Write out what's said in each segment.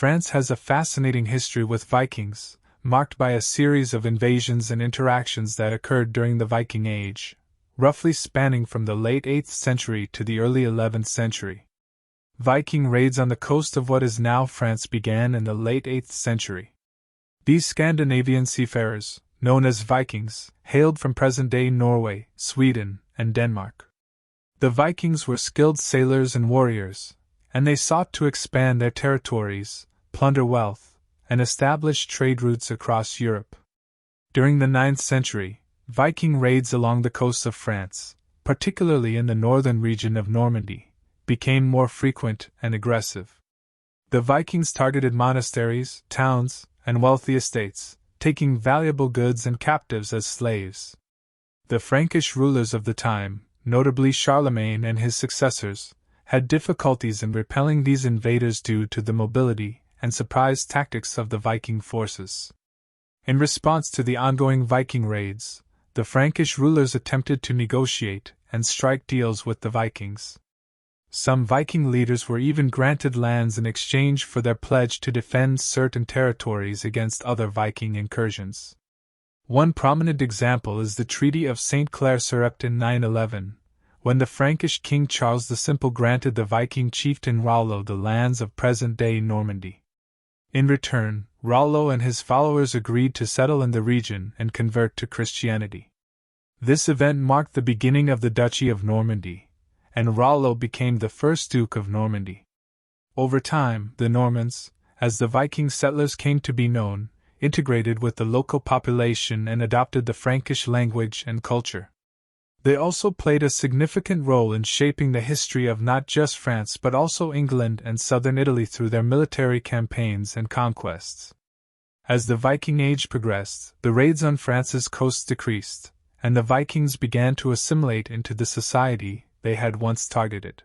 France has a fascinating history with Vikings, marked by a series of invasions and interactions that occurred during the Viking Age, roughly spanning from the late 8th century to the early 11th century. Viking raids on the coast of what is now France began in the late 8th century. These Scandinavian seafarers, known as Vikings, hailed from present-day Norway, Sweden, and Denmark. The Vikings were skilled sailors and warriors, and they sought to expand their territories, plunder wealth, and establish trade routes across Europe. During the 9th century, Viking raids along the coasts of France, particularly in the northern region of Normandy, became more frequent and aggressive. The Vikings targeted monasteries, towns, and wealthy estates, taking valuable goods and captives as slaves. The Frankish rulers of the time, notably Charlemagne and his successors, had difficulties in repelling these invaders due to the mobility and surprise tactics of the Viking forces. In response to the ongoing Viking raids, the Frankish rulers attempted to negotiate and strike deals with the Vikings. Some Viking leaders were even granted lands in exchange for their pledge to defend certain territories against other Viking incursions. One prominent example is the Treaty of Saint-Clair-sur-Epte in 911, when the Frankish King Charles the Simple granted the Viking chieftain Rollo the lands of present-day Normandy. In return, Rollo and his followers agreed to settle in the region and convert to Christianity. This event marked the beginning of the Duchy of Normandy, and Rollo became the first Duke of Normandy. Over time, the Normans, as the Viking settlers came to be known, integrated with the local population and adopted the Frankish language and culture. They also played a significant role in shaping the history of not just France but also England and southern Italy through their military campaigns and conquests. As the Viking Age progressed, the raids on France's coasts decreased, and the Vikings began to assimilate into the society they had once targeted.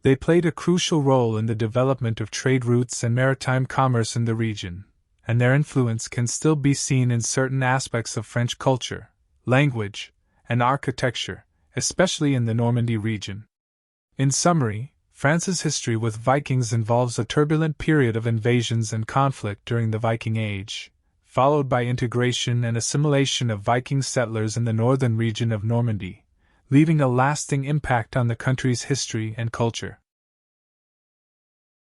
They played a crucial role in the development of trade routes and maritime commerce in the region, and their influence can still be seen in certain aspects of French culture, language, and architecture, especially in the Normandy region. In summary, France's history with Vikings involves a turbulent period of invasions and conflict during the Viking Age, followed by integration and assimilation of Viking settlers in the northern region of Normandy, leaving a lasting impact on the country's history and culture.